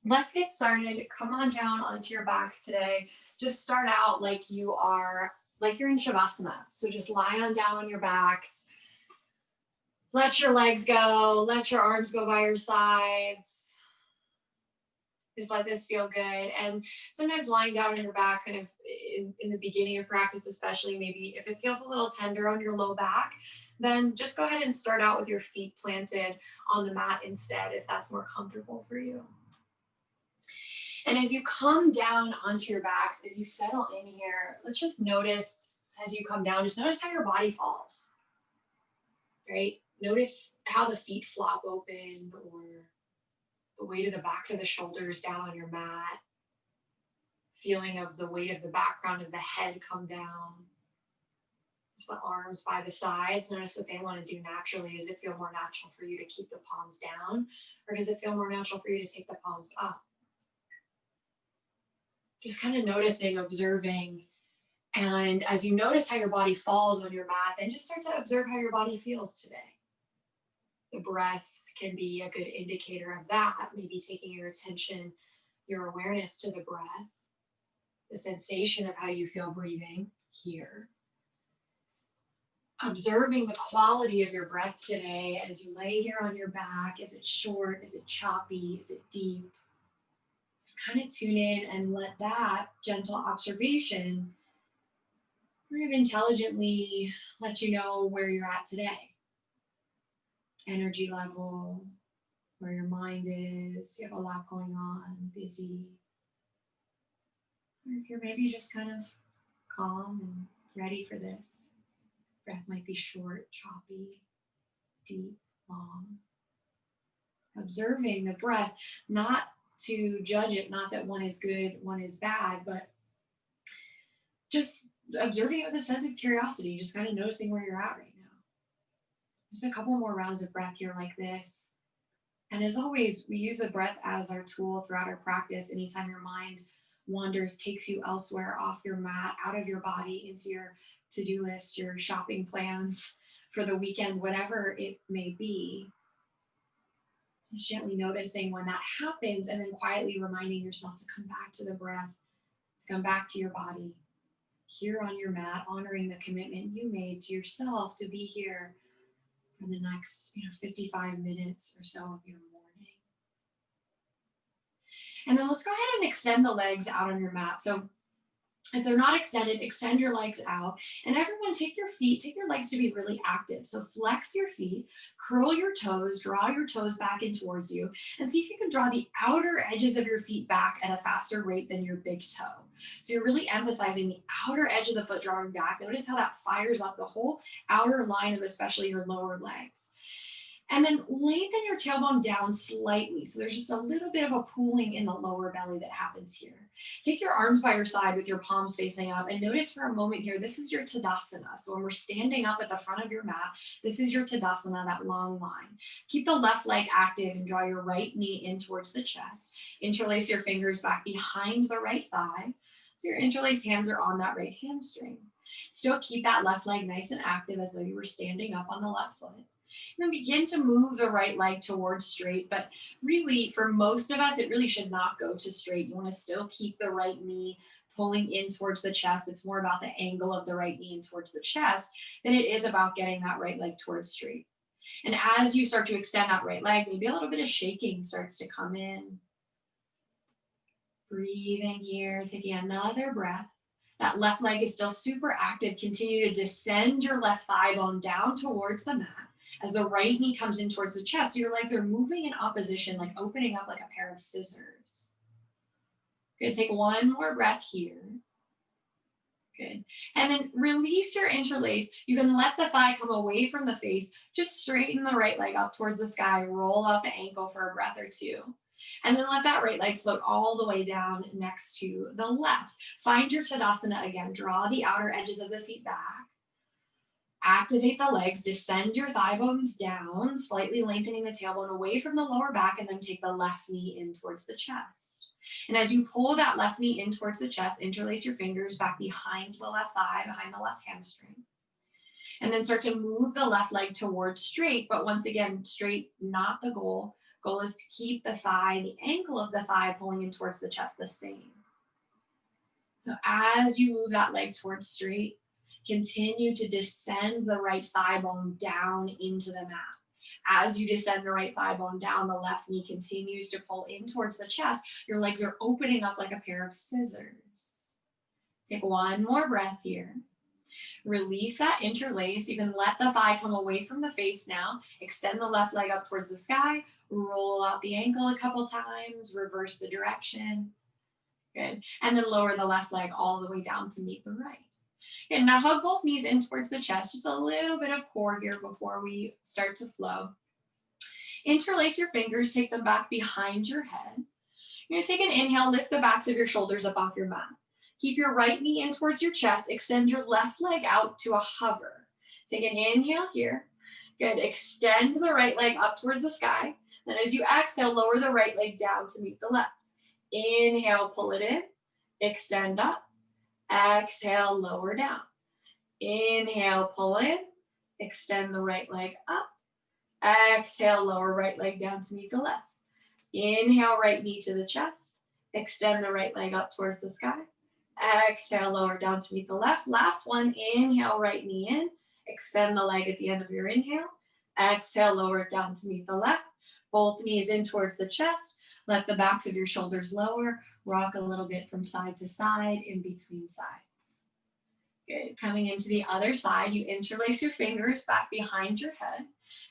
Let's get started. Come on down onto your backs today. Just start out like you're in Shavasana. So just lie on down on your backs. Let your legs go. Let your arms go by your sides. Just let this feel good. And sometimes lying down on your back, kind of in the beginning of practice, especially maybe if it feels a little tender on your low back, then just go ahead and start out with your feet planted on the mat instead, if that's more comfortable for you. And as you come down onto your backs, as you settle in here, let's just notice as you come down, just notice how your body falls, right? Notice how the feet flop open or the weight of the backs of the shoulders down on your mat. Feeling of the weight of the background of the head come down. Just the arms by the sides. Notice what they want to do naturally. Does it feel more natural for you to keep the palms down? Or does it feel more natural for you to take the palms up? Just kind of noticing, observing. And as you notice how your body falls on your mat, then just start to observe how your body feels today. The breath can be a good indicator of that. Maybe taking your attention, your awareness to the breath, the sensation of how you feel breathing here. Observing the quality of your breath today as you lay here on your back. Is it short? Is it choppy? Is it deep? Just kind of tune in and let that gentle observation kind of intelligently let you know where you're at today. Energy level, where your mind is, you have a lot going on, busy. Or if you're maybe just kind of calm and ready for this. Breath might be short, choppy, deep, long. Observing the breath, not to judge it, not that one is good, one is bad, but just observing it with a sense of curiosity, just kind of noticing where you're at right now. Just a couple more rounds of breath here like this. And as always, we use the breath as our tool throughout our practice. Anytime your mind wanders, takes you elsewhere, off your mat, out of your body, into your to-do list, your shopping plans for the weekend, whatever it may be. Just gently noticing when that happens and then quietly reminding yourself to come back to the breath, to come back to your body, here on your mat, honoring the commitment you made to yourself to be here for the next 55 minutes or so of your morning. And then let's go ahead and extend the legs out on your mat. So if they're not extended, extend your legs out. And everyone, take your legs to be really active. So flex your feet, curl your toes, draw your toes back in towards you, and see if you can draw the outer edges of your feet back at a faster rate than your big toe. So you're really emphasizing the outer edge of the foot drawing back. Notice how that fires up the whole outer line of especially your lower legs. And then lengthen your tailbone down slightly. So there's just a little bit of a pooling in the lower belly that happens here. Take your arms by your side with your palms facing up and notice for a moment here, this is your Tadasana. So when we're standing up at the front of your mat, this is your Tadasana, that long line. Keep the left leg active and draw your right knee in towards the chest. Interlace your fingers back behind the right thigh. So your interlaced hands are on that right hamstring. Still keep that left leg nice and active as though you were standing up on the left foot. And then begin to move the right leg towards straight. But really, for most of us, it really should not go to straight. You want to still keep the right knee pulling in towards the chest. It's more about the angle of the right knee in towards the chest than it is about getting that right leg towards straight. And as you start to extend that right leg, maybe a little bit of shaking starts to come in. Breathing here, taking another breath. That left leg is still super active. Continue to descend your left thigh bone down towards the mat. As the right knee comes in towards the chest, so your legs are moving in opposition, like opening up like a pair of scissors. Good, take one more breath here. Good, and then release your interlace. You can let the thigh come away from the face. Just straighten the right leg up towards the sky. Roll out the ankle for a breath or two. And then let that right leg float all the way down next to the left. Find your Tadasana again. Draw the outer edges of the feet back. Activate the legs, descend your thigh bones down, slightly lengthening the tailbone away from the lower back, and then take the left knee in towards the chest. And as you pull that left knee in towards the chest, interlace your fingers back behind the left thigh, behind the left hamstring. And then start to move the left leg towards straight, but once again, straight, not the goal. Goal is to keep the thigh, the ankle of the thigh pulling in towards the chest the same. So as you move that leg towards straight, continue to descend the right thigh bone down into the mat. As you descend the right thigh bone down, the left knee continues to pull in towards the chest. Your legs are opening up like a pair of scissors. Take one more breath here. Release that interlace. You can let the thigh come away from the face now. Extend the left leg up towards the sky. Roll out the ankle a couple times. Reverse the direction. Good. And then lower the left leg all the way down to meet the right. And now hug both knees in towards the chest. Just a little bit of core here before we start to flow. Interlace your fingers. Take them back behind your head. You're going to take an inhale. Lift the backs of your shoulders up off your mat. Keep your right knee in towards your chest. Extend your left leg out to a hover. Take an inhale here. Good. Extend the right leg up towards the sky. Then as you exhale, lower the right leg down to meet the left. Inhale, pull it in. Extend up. Exhale, lower down. Inhale, pull in. Extend the right leg up. Exhale, lower right leg down to meet the left. Inhale, right knee to the chest. Extend the right leg up towards the sky. Exhale, lower down to meet the left. Last one, inhale, right knee in. Extend the leg at the end of your inhale. Exhale, lower it down to meet the left. Both knees in towards the chest. Let the backs of your shoulders lower. Rock a little bit from side to side, in between sides. Good. Coming into the other side, you interlace your fingers back behind your head.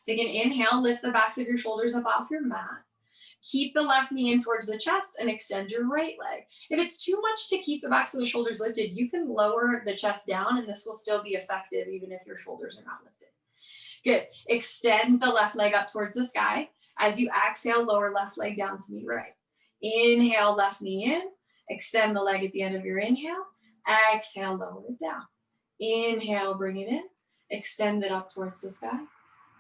Take an inhale, lift the backs of your shoulders up off your mat. Keep the left knee in towards the chest and extend your right leg. If it's too much to keep the backs of the shoulders lifted, you can lower the chest down and this will still be effective even if your shoulders are not lifted. Good. Extend the left leg up towards the sky. As you exhale, lower left leg down to meet right. Inhale, left knee in. Extend the leg at the end of your inhale. Exhale, lower it down. Inhale, bring it in. Extend it up towards the sky.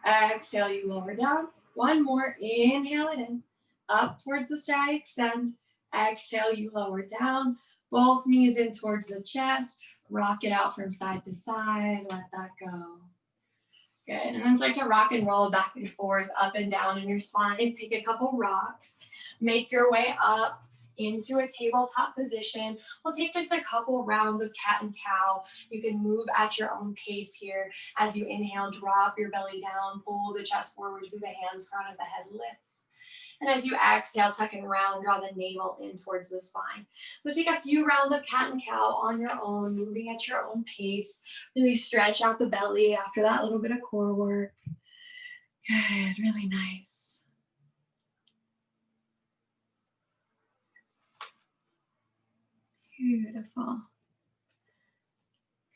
Exhale, you lower down. One more. Inhale it in. Up towards the sky, extend. Exhale, you lower down. Both knees in towards the chest. Rock it out from side to side. Let that go. Good. And then start to rock and roll back and forth, up and down in your spine. Take a couple rocks. Make your way up into a tabletop position. We'll take just a couple rounds of cat and cow. You can move at your own pace here. As you inhale, drop your belly down. Pull the chest forward through the hands, crown of the head lifts. And as you exhale, tuck and round, draw the navel in towards the spine. So take a few rounds of cat and cow on your own, moving at your own pace. Really stretch out the belly after that little bit of core work. Good, really nice. Beautiful.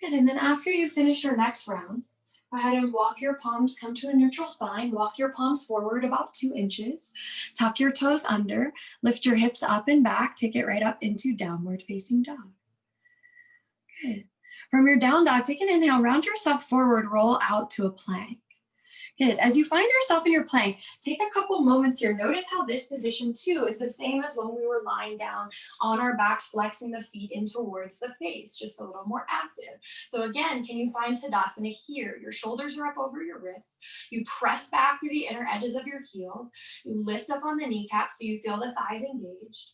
Good, and then after you finish your next round, go ahead and walk your palms, come to a neutral spine, walk your palms forward about 2 inches, tuck your toes under, lift your hips up and back, take it right up into downward facing dog. Good. From your down dog, take an inhale, round yourself forward, roll out to a plank. Good. As you find yourself in your plank, take a couple moments here. Notice how this position too is the same as when we were lying down on our backs, flexing the feet in towards the face, just a little more active. So again, can you find Tadasana here? Your shoulders are up over your wrists. You press back through the inner edges of your heels. You lift up on the kneecaps so you feel the thighs engaged.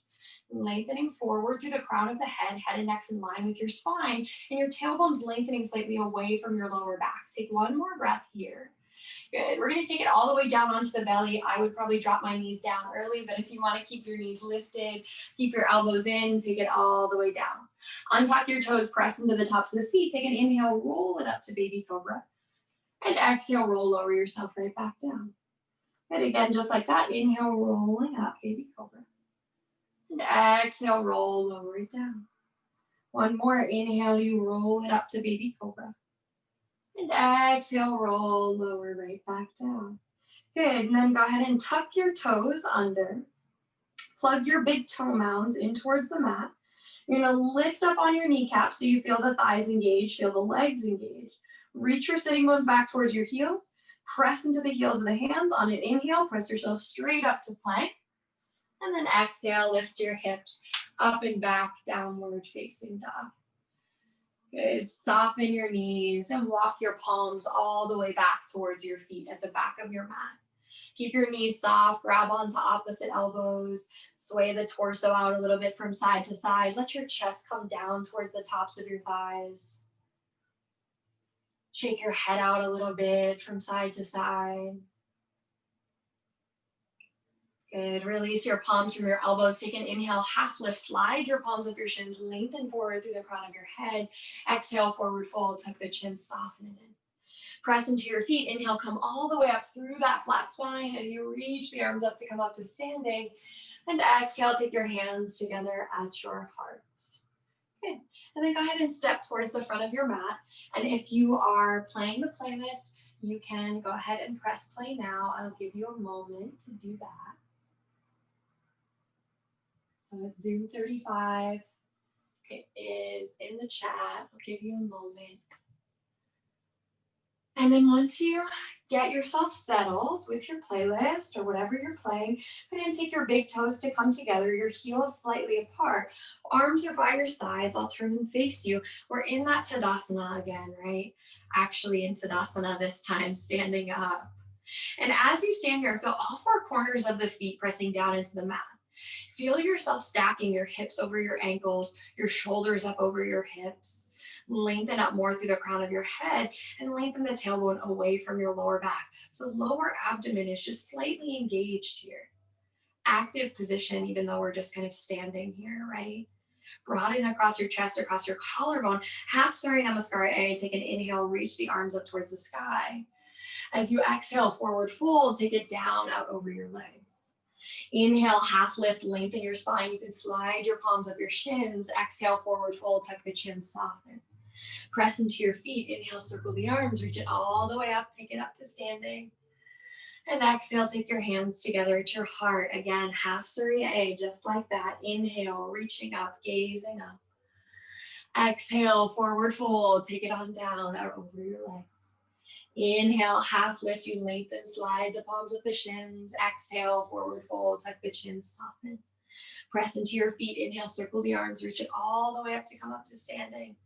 Lengthening forward through the crown of the head, head and neck's in line with your spine, and your tailbone's lengthening slightly away from your lower back. Take one more breath here. Good. We're going to take it all the way down onto the belly. I would probably drop my knees down early, but if you want to keep your knees lifted, keep your elbows in, take it all the way down. Untuck your toes, press into the tops of the feet. Take an inhale, roll it up to baby cobra. And exhale, roll, lower yourself right back down. And again, just like that, inhale, rolling up, baby cobra. And exhale, roll, lower it down. One more, inhale, you roll it up to baby cobra. And exhale, roll, lower right back down. Good, and then go ahead and tuck your toes under. Plug your big toe mounds in towards the mat. You're gonna lift up on your kneecaps so you feel the thighs engaged, feel the legs engaged. Reach your sitting bones back towards your heels. Press into the heels of the hands. On an inhale, press yourself straight up to plank. And then exhale, lift your hips up and back, downward facing dog. Good. Soften your knees and walk your palms all the way back towards your feet at the back of your mat. Keep your knees soft, grab onto opposite elbows, sway the torso out a little bit from side to side. Let your chest come down towards the tops of your thighs. Shake your head out a little bit from side to side. Good. Release your palms from your elbows. Take an inhale, half lift. Slide your palms up your shins. Lengthen forward through the crown of your head. Exhale, forward fold. Tuck the chin, soften it in. Press into your feet. Inhale, come all the way up through that flat spine as you reach the arms up to come up to standing. And exhale, take your hands together at your hearts. Good. And then go ahead and step towards the front of your mat. And if you are playing the playlist, you can go ahead and press play now. I'll give you a moment to do that. So it's Zoom 35. It is in the chat. I'll give you a moment. And then once you get yourself settled with your playlist or whatever you're playing, go ahead and take your big toes to come together, your heels slightly apart. Arms are by your sides. I'll turn and face you. We're in that Tadasana again, right? Actually in Tadasana this time, standing up. And as you stand here, feel all four corners of the feet pressing down into the mat. Feel yourself stacking your hips over your ankles, your shoulders up over your hips. Lengthen up more through the crown of your head and lengthen the tailbone away from your lower back. So lower abdomen is just slightly engaged here. Active position, even though we're just kind of standing here, right? Broaden across your chest, across your collarbone. Half Surya Namaskara A. Take an inhale, reach the arms up towards the sky. As you exhale, forward fold, take it down out over your legs. Inhale, half lift, lengthen your spine. You can slide your palms up your shins. Exhale, forward fold, tuck the chin, soften. Press into your feet. Inhale, circle the arms, reach it all the way up, take it up to standing. And exhale, take your hands together at your heart. Again, half Surya A, just like that. Inhale, reaching up, gazing up. Exhale, forward fold, take it on down, out over your legs. Inhale, half lift, you lengthen, slide the palms of the shins. Exhale, forward fold, tuck the chin, soften. Press into your feet. Inhale, circle the arms, reach it all the way up to come up to standing.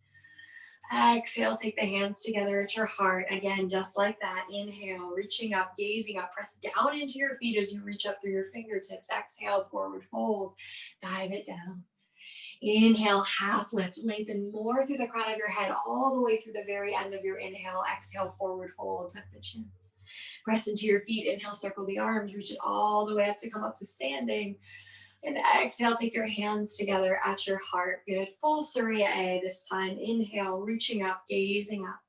Exhale, take the hands together at your heart. Again, just like that. Inhale, reaching up, gazing up. Press down into your feet as you reach up through your fingertips. Exhale, forward fold, dive it down. Inhale, half lift, lengthen more through the crown of your head, all the way through the very end of your inhale. Exhale, forward fold, tuck the chin. Press into your feet. Inhale, circle the arms, reach it all the way up to come up to standing. And exhale, take your hands together at your heart. Good. Full Surya A this time. Inhale, reaching up, gazing up.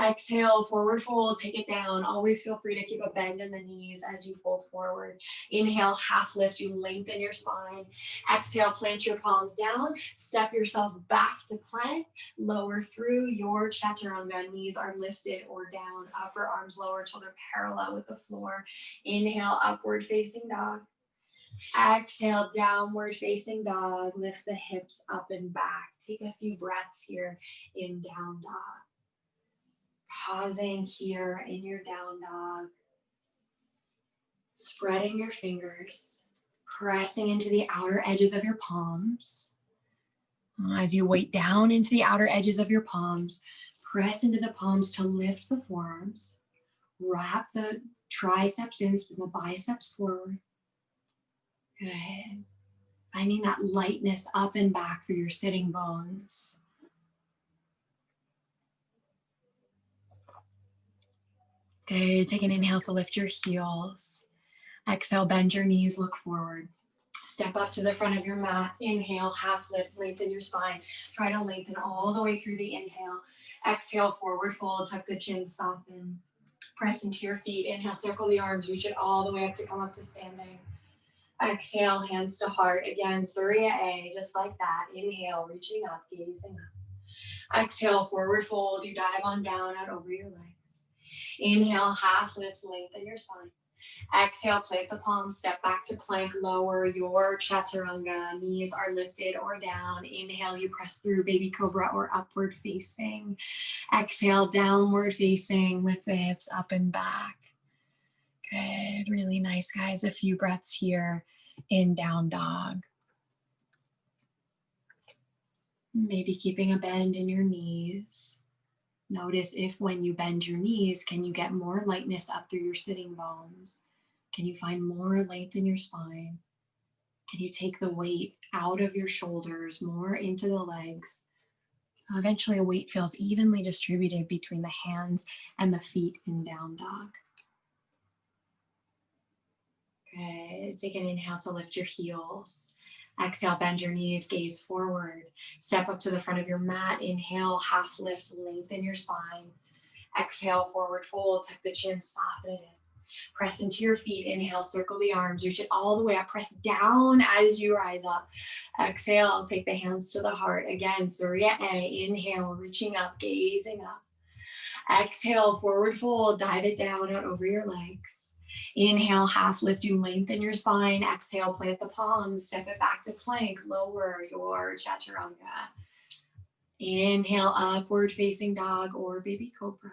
Exhale, forward fold, take it down. Always feel free to keep a bend in the knees as you fold forward. Inhale, half lift, you lengthen your spine. Exhale, plant your palms down. Step yourself back to plank. Lower through your chaturanga. Knees are lifted or down. Upper arms lower till they're parallel with the floor. Inhale, upward facing dog. Exhale, downward facing dog. Lift the hips up and back. Take a few breaths here in down dog. Pausing here in your down dog. Spreading your fingers. Pressing into the outer edges of your palms. As you weight down into the outer edges of your palms, press into the palms to lift the forearms. Wrap the triceps in, spin the biceps forward. Good. Finding that lightness up and back through your sitting bones. Good. Take an inhale to lift your heels. Exhale, bend your knees, look forward. Step up to the front of your mat. Inhale, half lift, lengthen your spine. Try to lengthen all the way through the inhale. Exhale, forward fold, tuck the chin, soften. Press into your feet. Inhale, circle the arms, reach it all the way up to come up to standing. Exhale, hands to heart. Again, Surya A, just like that. Inhale, reaching up, gazing up. Exhale, forward fold. You dive on down, out over your legs. Inhale, half lift, lengthen your spine. Exhale, plant the palms, step back to plank, lower your chaturanga. Knees are lifted or down. Inhale, you press through baby cobra or upward facing. Exhale, downward facing, lift the hips up and back. Good, really nice, guys. A few breaths here in down dog. Maybe keeping a bend in your knees. Notice if when you bend your knees, can you get more lightness up through your sitting bones? Can you find more length in your spine? Can you take the weight out of your shoulders, more into the legs? Eventually, a weight feels evenly distributed between the hands and the feet in down dog. Good. Take an inhale to lift your heels. Exhale, bend your knees, gaze forward. Step up to the front of your mat. Inhale, half lift, lengthen your spine. Exhale, forward fold, tuck the chin, soften it. Press into your feet. Inhale, circle the arms, reach it all the way up. Press down as you rise up. Exhale, take the hands to the heart. Again, Surya A. Inhale, reaching up, gazing up. Exhale, forward fold, dive it down out over your legs. Inhale, half lift, you lengthen your spine. Exhale, plant the palms, step it back to plank, lower your chaturanga. Inhale, upward facing dog or baby cobra.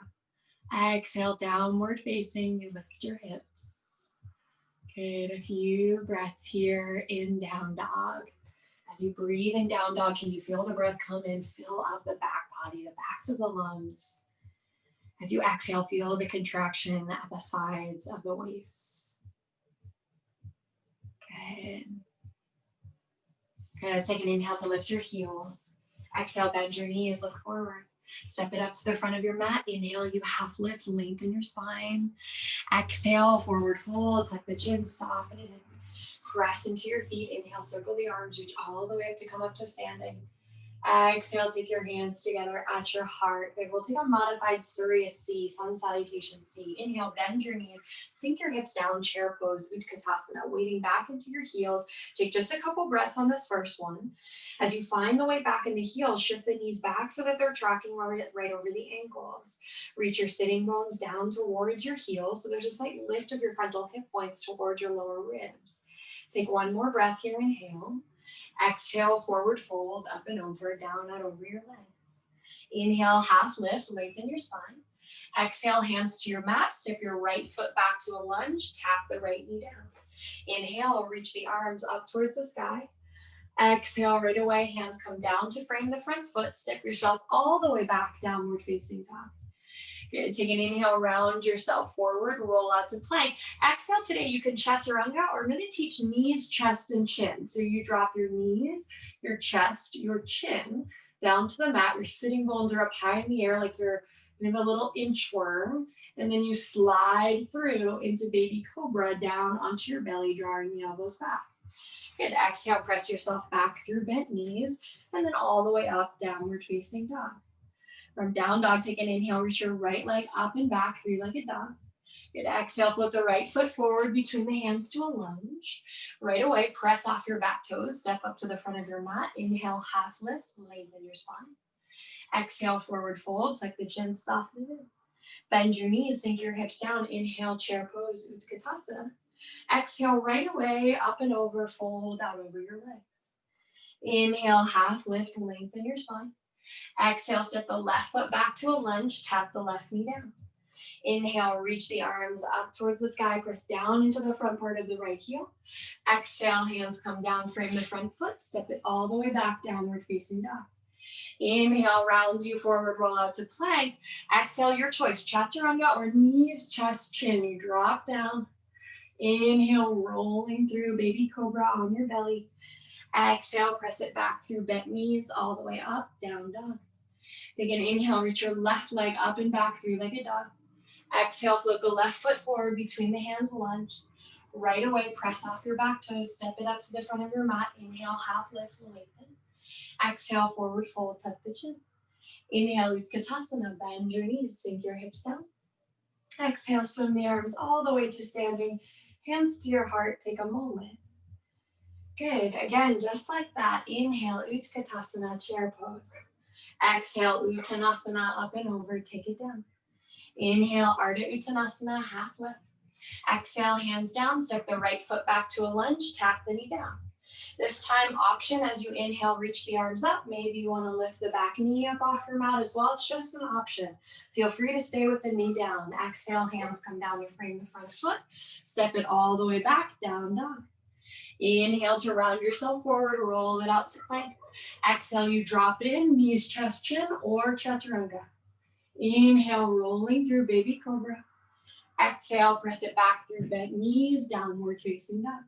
Exhale, downward facing, you lift your hips. Good, a few breaths here in down dog. As you breathe in down dog, can you feel the breath come in, fill up the back body, the backs of the lungs. As you exhale, feel the contraction at the sides of the waist. Good. Good. Take an inhale to lift your heels. Exhale, bend your knees, look forward. Step it up to the front of your mat. Inhale, you half lift, lengthen your spine. Exhale, forward fold, tuck the chin, soften it in. Press into your feet. Inhale, circle the arms, reach all the way up to come up to standing. Exhale, take your hands together at your heart. Good. We'll take a modified Surya C, sun salutation C. Inhale, bend your knees, sink your hips down, chair pose, Utkatasana, weighting back into your heels. Take just a couple breaths on this first one. As you find the way back in the heels, shift the knees back so that they're tracking right over the ankles. Reach your sitting bones down towards your heels, so there's a slight lift of your frontal hip points towards your lower ribs. Take one more breath here, inhale. Exhale, forward fold, up and over, down and over your legs. Inhale, half lift, lengthen your spine. Exhale, hands to your mat, step your right foot back to a lunge, tap the right knee down. Inhale, reach the arms up towards the sky. Exhale, right away, hands come down to frame the front foot, step yourself all the way back, downward facing dog. Good. Take an inhale, round yourself forward, roll out to plank. Exhale, today you can chaturanga, or I'm going to teach knees, chest, and chin. So you drop your knees, your chest, your chin down to the mat. Your sitting bones are up high in the air like you're kind of a little inchworm. And then you slide through into baby cobra down onto your belly, drawing the elbows back. Good. Exhale, press yourself back through bent knees, and then all the way up, downward facing dog. From down dog, take an inhale, reach your right leg up and back, three-legged dog. Good. Exhale, flip the right foot forward between the hands to a lunge. Right away, press off your back toes, step up to the front of your mat. Inhale, half lift, lengthen your spine. Exhale, forward fold, tuck the chin, soften it in. Bend your knees, sink your hips down. Inhale, chair pose, Utkatasana. Exhale, right away, up and over, fold out over your legs. Inhale, half lift, lengthen your spine. Exhale, step the left foot back to a lunge, tap the left knee down. Inhale, reach the arms up towards the sky, press down into the front part of the right heel. Exhale, hands come down, frame the front foot, step it all the way back, downward facing dog. Inhale, rounds you forward, roll out to plank. Exhale, your choice, chaturanga or knees, chest, chin. You drop down. Inhale, rolling through baby cobra on your belly. Exhale, press it back through bent knees all the way up, down dog. Take an inhale, reach your left leg up and back, three-legged dog. Exhale, float the left foot forward between the hands, lunge. Right away, press off your back toes, step it up to the front of your mat. Inhale, half lift, lengthen. Exhale, forward fold, tuck the chin. Inhale, Utkatasana, bend your knees, sink your hips down. Exhale, swim the arms all the way to standing. Hands to your heart, take a moment. Good. Again, just like that. Inhale, Utkatasana, chair pose. Exhale, Uttanasana, up and over, take it down. Inhale, Ardha Uttanasana, half lift. Exhale, hands down, step the right foot back to a lunge, tap the knee down. This time, option as you inhale, reach the arms up. Maybe you want to lift the back knee up off your mat as well. It's just an option. Feel free to stay with the knee down. Exhale, hands come down to frame the front foot. Step it all the way back, down dog. Inhale to round yourself forward, roll it out to plank. Exhale, you drop in, knees, chest, chin, or chaturanga. Inhale, rolling through baby cobra. Exhale, press it back through bent knees, downward facing dog.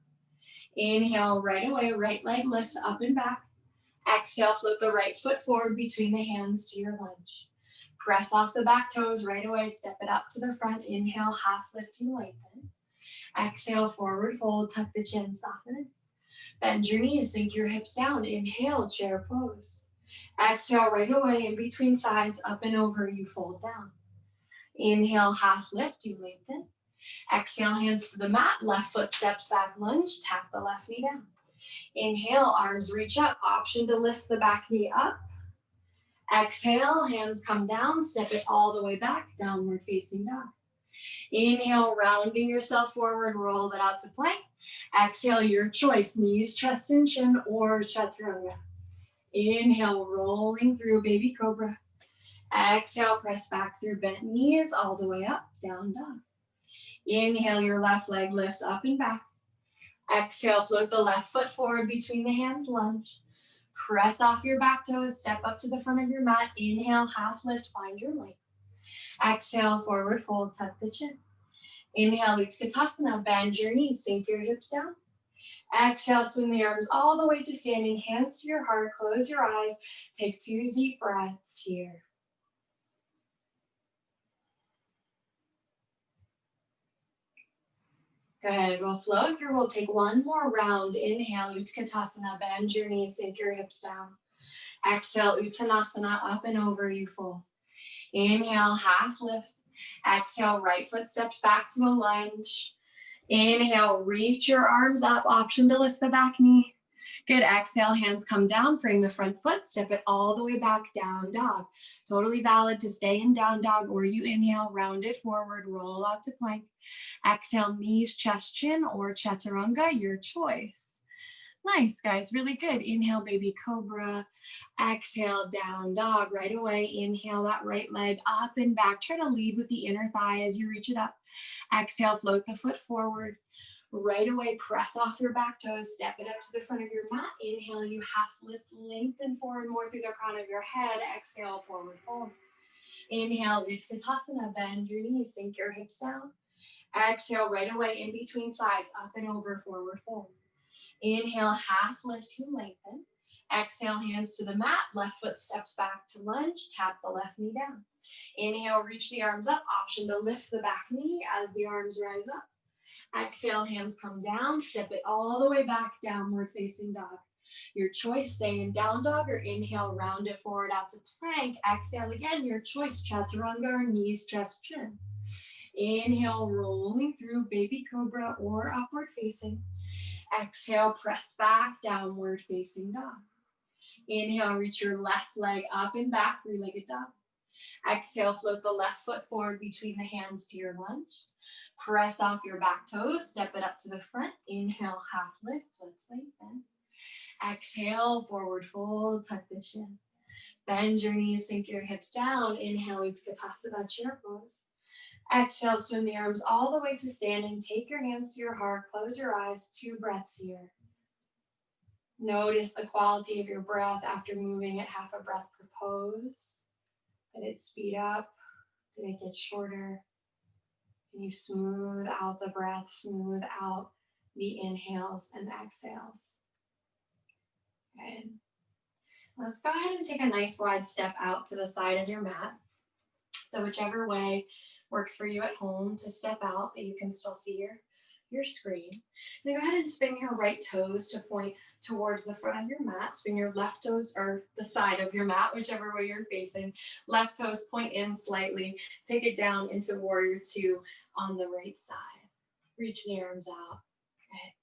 Inhale, right away, right leg lifts up and back. Exhale, flip the right foot forward between the hands to your lunge. Press off the back toes right away, step it up to the front. Inhale, half lift to lengthen. Exhale, forward fold, tuck the chin, soften it. Bend your knees, sink your hips down. Inhale, chair pose. Exhale, right away, in between sides, up and over, you fold down. Inhale, half lift, you lengthen. Exhale, hands to the mat, left foot steps back, lunge, tap the left knee down. Inhale, arms reach up, option to lift the back knee up. Exhale, hands come down, step it all the way back, downward facing dog. Inhale, rounding yourself forward, roll it out to plank. Exhale, your choice, knees, chest, and chin, or chaturanga. Inhale, rolling through baby cobra. Exhale, press back through bent knees, all the way up, down dog. Inhale, your left leg lifts up and back. Exhale, float the left foot forward between the hands, lunge. Press off your back toes, step up to the front of your mat. Inhale, half lift, find your length. Exhale, forward fold, tuck the chin. Inhale, Utkatasana, bend your knees, sink your hips down. Exhale, swing the arms all the way to standing, hands to your heart, close your eyes. Take 2 deep breaths here. Good, we'll flow through. We'll take one more round. Inhale, Utkatasana, bend your knees, sink your hips down. Exhale, Uttanasana, up and over, you fold. Inhale, half lift. Exhale, right foot steps back to a lunge. Inhale, reach your arms up, option to lift the back knee. Good, exhale, hands come down, frame the front foot, step it all the way back, down dog. Totally valid to stay in down dog, or you inhale, round it forward, roll out to plank. Exhale, knees, chest, chin, or chaturanga, your choice. Nice, guys, really good. Inhale, baby cobra. Exhale, down dog right away. Inhale that right leg up and back. Try to lead with the inner thigh as you reach it up. Exhale, float the foot forward. Right away, press off your back toes, step it up to the front of your mat. Inhale, you half lift, lengthen forward more through the crown of your head. Exhale, forward fold. Inhale, Utkatasana, bend your knees, sink your hips down. Exhale, right away, in between sides, up and over, forward fold. Inhale, half lift to lengthen. Exhale, hands to the mat, left foot steps back to lunge, tap the left knee down. Inhale, reach the arms up, option to lift the back knee as the arms rise up. Exhale, hands come down, step it all the way back, downward facing dog. Your choice, stay in down dog or inhale, round it forward out to plank. Exhale again, your choice, chaturanga or knees, chest, chin. Inhale, rolling through baby cobra or upward facing. Exhale, press back, downward facing dog. Inhale, reach your left leg up and back, three-legged dog. Exhale, float the left foot forward between the hands to your lunge. Press off your back toes, step it up to the front. Inhale, half lift, let's lengthen. Exhale, forward fold, tuck the chin. Bend your knees, sink your hips down. Inhale, Utkatasana, chair pose. Exhale, swing the arms all the way to standing. Take your hands to your heart, close your eyes, 2 breaths here. Notice the quality of your breath after moving at half a breath per pose. Did it speed up? Did it get shorter? Can you smooth out the breath, smooth out the inhales and exhales? Good. Let's go ahead and take a nice wide step out to the side of your mat. So whichever way works for you at home to step out, that you can still see your screen. Then go ahead and spin your right toes to point towards the front of your mat. Spin your left toes or the side of your mat, whichever way you're facing. Left toes point in slightly. Take it down into warrior 2 on the right side. Reach the arms out. Good.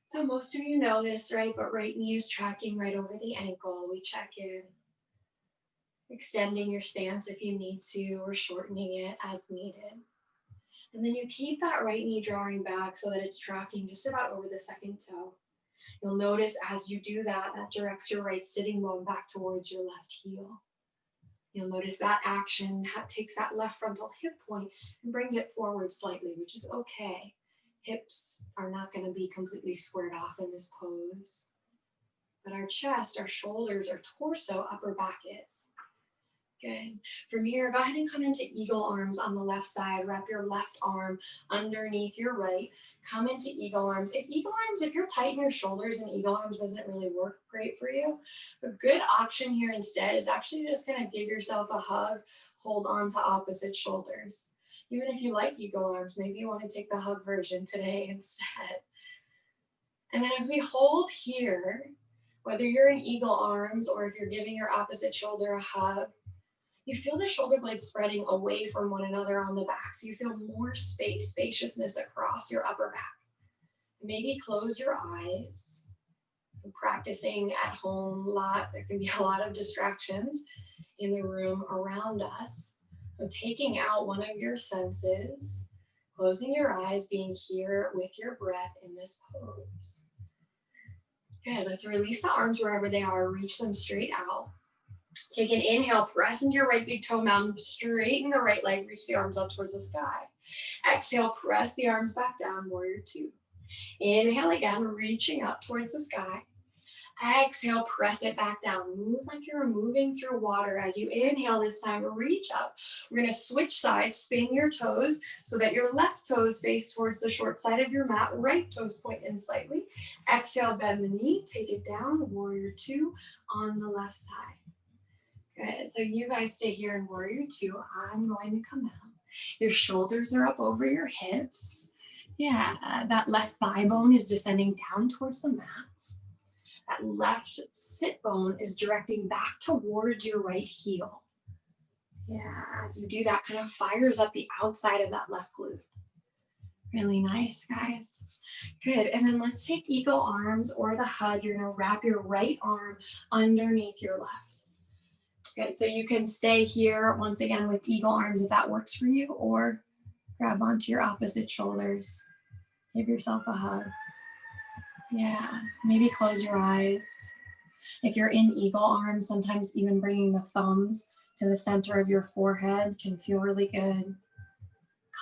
So most of you know this, right? But right knee is tracking right over the ankle. We check in. Extending your stance if you need to, or shortening it as needed. And then you keep that right knee drawing back so that it's tracking just about over the second toe. You'll notice as you do that, that directs your right sitting bone back towards your left heel. You'll notice that action that takes that left frontal hip point and brings it forward slightly, which is okay. Hips are not going to be completely squared off in this pose. But our chest, our shoulders, our torso, upper back is. Good. From here, go ahead and come into eagle arms on the left side. Wrap your left arm underneath your right. Come into eagle arms. If you're tight in your shoulders and eagle arms doesn't really work great for you, a good option here instead is actually just gonna give yourself a hug, hold on to opposite shoulders. Even if you like eagle arms, maybe you wanna take the hug version today instead. And then as we hold here, whether you're in eagle arms or if you're giving your opposite shoulder a hug, you feel the shoulder blades spreading away from one another on the back. So you feel more spaciousness across your upper back. Maybe close your eyes. Practicing at home a lot. There can be a lot of distractions in the room around us. So taking out one of your senses, closing your eyes, being here with your breath in this pose. Good, let's release the arms wherever they are. Reach them straight out. Take an inhale, press into your right big toe mountain, straighten the right leg, reach the arms up towards the sky. Exhale, press the arms back down, warrior two. Inhale again, reaching up towards the sky. Exhale, press it back down. Move like you're moving through water. As you inhale this time, reach up. We're gonna switch sides, spin your toes so that your left toes face towards the short side of your mat, right toes point in slightly. Exhale, bend the knee, take it down, warrior two on the left side. Good, so you guys stay here in warrior two. I'm going to come out. Your shoulders are up over your hips. Yeah, that left thigh bone is descending down towards the mat. That left sit bone is directing back towards your right heel. Yeah, as you do that, kind of fires up the outside of that left glute. Really nice, guys. Good, and then let's take eagle arms or the hug. You're gonna wrap your right arm underneath your left. Good, so you can stay here once again with eagle arms if that works for you, or grab onto your opposite shoulders. Give yourself a hug. Yeah, maybe close your eyes. If you're in eagle arms, sometimes even bringing the thumbs to the center of your forehead can feel really good.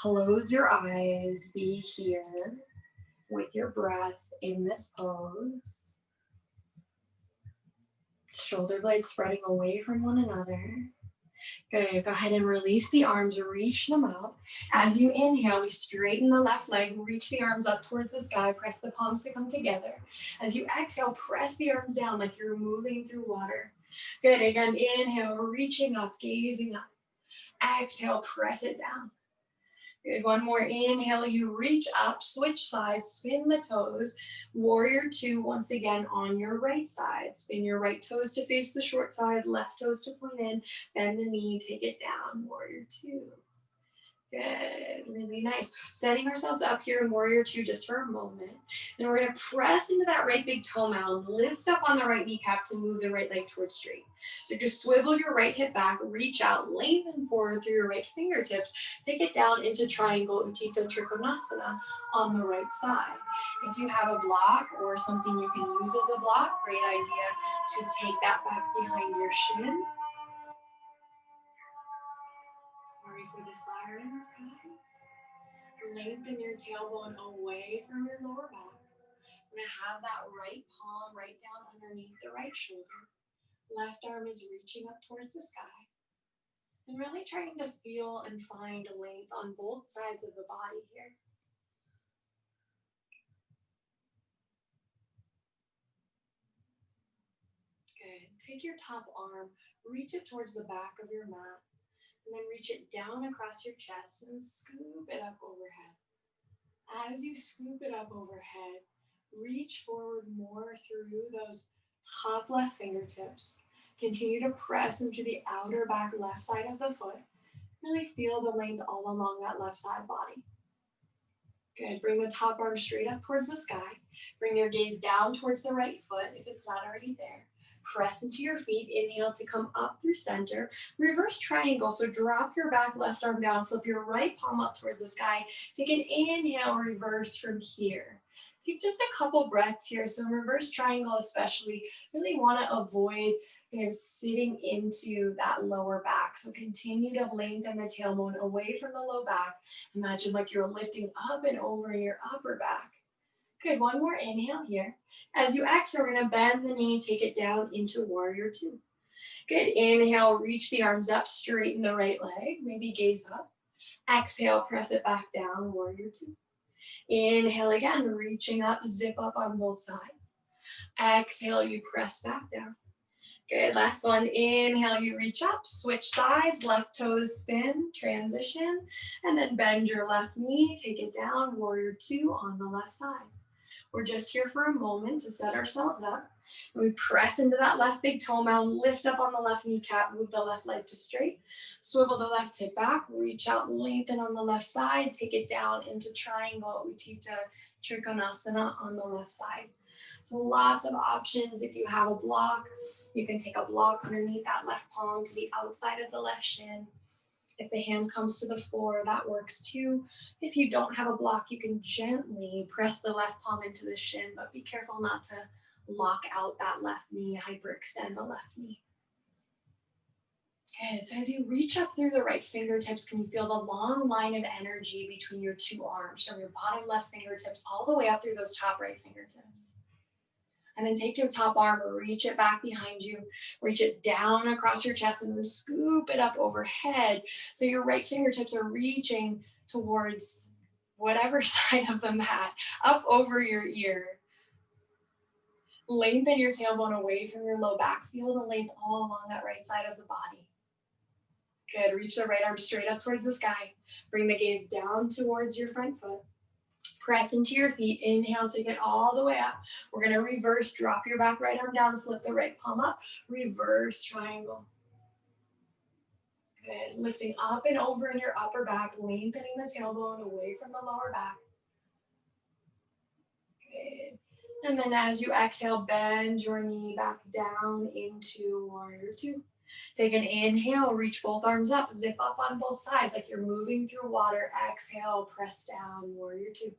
Close your eyes, be here with your breath in this pose. Shoulder blades spreading away from one another. Good, go ahead and release the arms, reach them out. As you inhale, we straighten the left leg, reach the arms up towards the sky, press the palms to come together. As you exhale, press the arms down like you're moving through water. Good, again, inhale, reaching up, gazing up. Exhale, press it down. Good, one more inhale, you reach up, switch sides, spin the toes. Warrior two, once again on your right side. Spin your right toes to face the short side, left toes to point in, bend the knee, take it down, warrior two. Good, really nice. Setting ourselves up here in warrior two just for a moment. And we're gonna press into that right big toe mound, lift up on the right kneecap to move the right leg towards straight. So just swivel your right hip back, reach out, lengthen forward through your right fingertips, take it down into triangle Utthita Trikonasana on the right side. If you have a block or something you can use as a block, great idea to take that back behind your shin. Sorry for the sirens, guys. Lengthen your tailbone away from your lower back. We're gonna have that right palm right down underneath the right shoulder. Left arm is reaching up towards the sky. And really trying to feel and find length on both sides of the body here. Good. Take your top arm, reach it towards the back of your mat, and then reach it down across your chest and scoop it up overhead. As you scoop it up overhead, reach forward more through those top left fingertips. Continue to press into the outer back left side of the foot. Really feel the length all along that left side body. Good, bring the top arm straight up towards the sky. Bring your gaze down towards the right foot if it's not already there. Press into your feet, inhale to come up through center. Reverse triangle, so drop your back left arm down, flip your right palm up towards the sky. Take an inhale, reverse from here. Take just a couple breaths here. So reverse triangle especially, really want to avoid sitting into that lower back. So continue to lengthen the tailbone away from the low back. Imagine like you're lifting up and over in your upper back. Good, one more inhale here. As you exhale, we're gonna bend the knee, take it down into warrior two. Good. Inhale, reach the arms up, straighten the right leg, maybe gaze up. Exhale, press it back down, warrior two. Inhale again, reaching up, zip up on both sides. Exhale, you press back down. Good, last one. Inhale, you reach up, switch sides, left toes spin, transition, and then bend your left knee, take it down, warrior two on the left side. We're just here for a moment to set ourselves up. We press into that left big toe mound, lift up on the left kneecap, move the left leg to straight, swivel the left hip back, reach out and lengthen on the left side, take it down into triangle, Utthita Trikonasana on the left side. So lots of options. If you have a block, you can take a block underneath that left palm to the outside of the left shin. If the hand comes to the floor, that works too. If you don't have a block, you can gently press the left palm into the shin, but be careful not to lock out that left knee, hyperextend the left knee. Good, so as you reach up through the right fingertips, can you feel the long line of energy between your two arms, from your bottom left fingertips all the way up through those top right fingertips? And then take your top arm, reach it back behind you, reach it down across your chest, and then scoop it up overhead. So your right fingertips are reaching towards whatever side of the mat, up over your ear. Lengthen your tailbone away from your low back. Feel the length all along that right side of the body. Good, reach the right arm straight up towards the sky. Bring the gaze down towards your front foot. Press into your feet. Inhale, take it all the way up. We're going to reverse. Drop your back right arm down. Flip the right palm up. Reverse triangle. Good. Lifting up and over in your upper back. Lengthening the tailbone away from the lower back. Good. And then as you exhale, bend your knee back down into warrior two. Take an inhale. Reach both arms up. Zip up on both sides like you're moving through water. Exhale. Press down. Warrior two.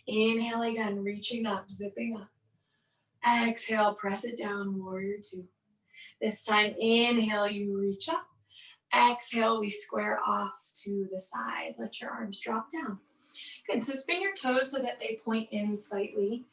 Inhale again, reaching up, zipping up. Exhale, press it down, warrior two. This time, inhale, you reach up. Exhale, we square off to the side. Let your arms drop down. Good, so spin your toes so that they point in slightly.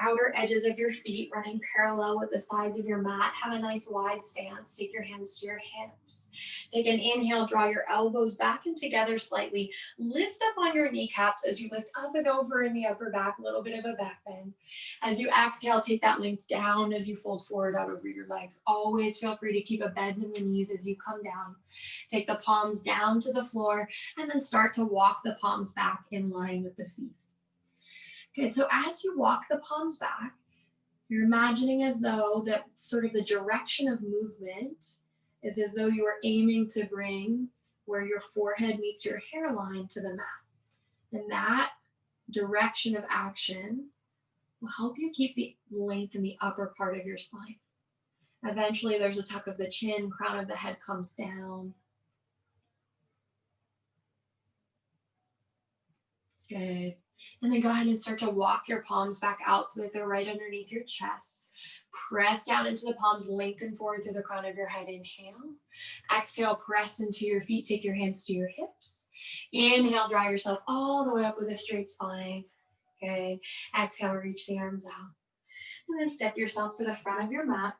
Outer edges of your feet running parallel with the sides of your mat. Have a nice wide stance. Take your hands to your hips. Take an inhale, draw your elbows back and together slightly. Lift up on your kneecaps as you lift up and over in the upper back, a little bit of a back bend. As you exhale, take that length down as you fold forward out over your legs. Always feel free to keep a bend in the knees as you come down. Take the palms down to the floor and then start to walk the palms back in line with the feet. Good, so as you walk the palms back, you're imagining as though that sort of the direction of movement is as though you are aiming to bring where your forehead meets your hairline to the mat. And that direction of action will help you keep the length in the upper part of your spine. Eventually, there's a tuck of the chin, crown of the head comes down. Good. And then go ahead and start to walk your palms back out so that they're right underneath your chest. Press down into the palms, lengthen forward through the crown of your head. Inhale. Exhale, press into your feet. Take your hands to your hips. Inhale, draw yourself all the way up with a straight spine. Good. Exhale, reach the arms out. And then step yourself to the front of your mat.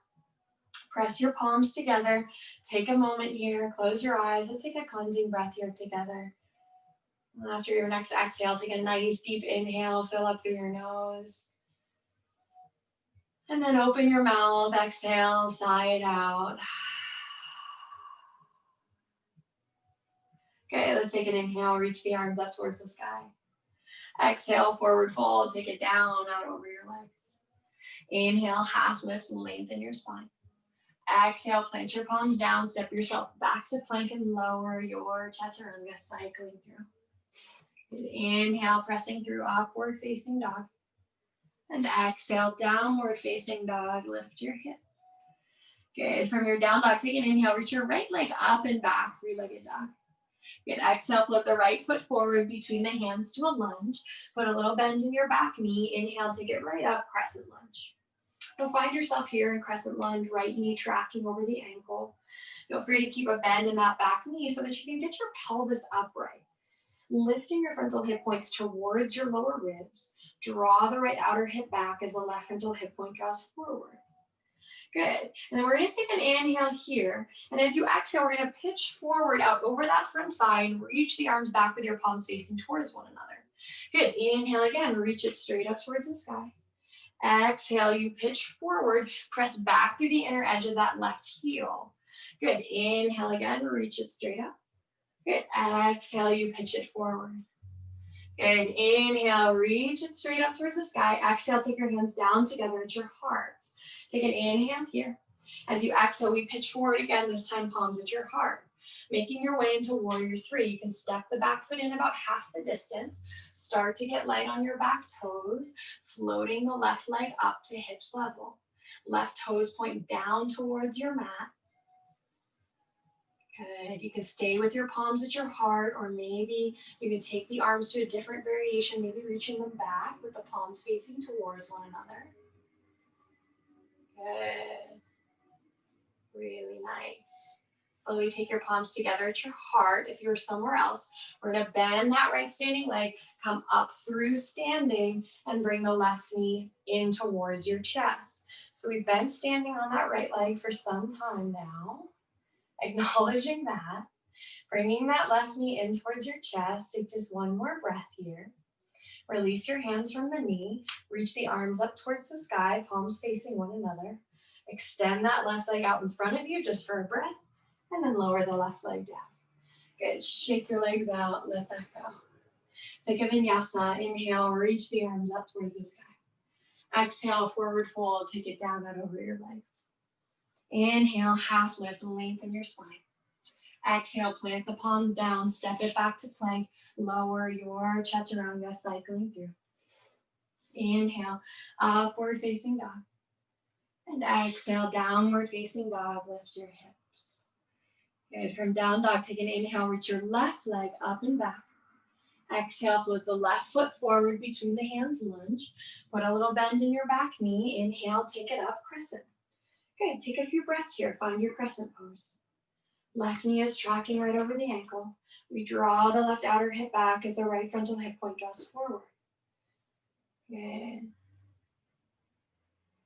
Press your palms together. Take a moment here. Close your eyes. Let's take a cleansing breath here together. After your next exhale, take a nice deep inhale, fill up through your nose. And then open your mouth, exhale, sigh it out. Okay, let's take an inhale, reach the arms up towards the sky. Exhale, forward fold, take it down, out over your legs. Inhale, half lift, lengthen your spine. Exhale, plant your palms down, step yourself back to plank and lower your chaturanga, cycling through. Inhale, pressing through upward facing dog. And exhale, downward facing dog. Lift your hips. Good. From your down dog, take an inhale. Reach your right leg up and back, three-legged dog. Good. Exhale, flip the right foot forward between the hands to a lunge. Put a little bend in your back knee. Inhale, take it right up, crescent lunge. You'll find yourself here in crescent lunge, right knee tracking over the ankle. Feel free to keep a bend in that back knee so that you can get your pelvis upright. Lifting your frontal hip points towards your lower ribs. Draw the right outer hip back as the left frontal hip point draws forward. Good. And then we're going to take an inhale here. And as you exhale, we're going to pitch forward out over that front thigh and reach the arms back with your palms facing towards one another. Good. Inhale again. Reach it straight up towards the sky. Exhale, you pitch forward. Press back through the inner edge of that left heel. Good. Inhale again. Reach it straight up. Good. Exhale, you pitch it forward. Good. Inhale, reach it straight up towards the sky. Exhale, take your hands down together at your heart. Take an inhale here. As you exhale, we pitch forward again, this time palms at your heart. Making your way into warrior three. You can step the back foot in about half the distance. Start to get light on your back toes, floating the left leg up to hips level. Left toes point down towards your mat. Good. You can stay with your palms at your heart, or maybe you can take the arms to a different variation, maybe reaching them back with the palms facing towards one another. Good. Really nice. Slowly take your palms together at your heart. If you're somewhere else, we're going to bend that right standing leg, come up through standing, and bring the left knee in towards your chest. So we've been standing on that right leg for some time now. Acknowledging that, bringing that left knee in towards your chest. Take just one more breath here. Release your hands from the knee. Reach the arms up towards the sky, palms facing one another. Extend that left leg out in front of you just for a breath, and then lower the left leg down. Good. Shake your legs out. Let that go. Take a vinyasa. Inhale, reach the arms up towards the sky. Exhale, forward fold. Take it down and over your legs. Inhale, half lift, lengthen your spine. Exhale, plant the palms down, step it back to plank, lower your chaturanga, cycling through. Inhale, upward facing dog. And exhale, downward facing dog, lift your hips. Good, from down dog, take an inhale, reach your left leg up and back. Exhale, float the left foot forward between the hands, lunge. Put a little bend in your back knee. Inhale, take it up, crescent. Good, take a few breaths here, find your crescent pose. Left knee is tracking right over the ankle. We draw the left outer hip back as the right frontal hip point draws forward. Good.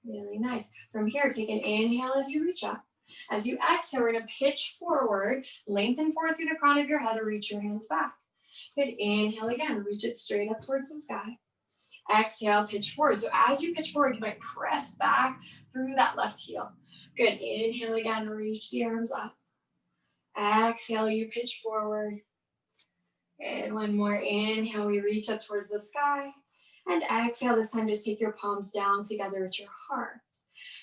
Really nice. From here, take an inhale as you reach up. As you exhale, we're going to pitch forward, lengthen forward through the crown of your head or reach your hands back. Good. Inhale again, reach it straight up towards the sky. Exhale, pitch forward. So as you pitch forward, you might press back through that left heel. Good. Inhale again, reach the arms up. Exhale, you pitch forward. And one more inhale, we reach up towards the sky. And exhale, this time just take your palms down together at your heart.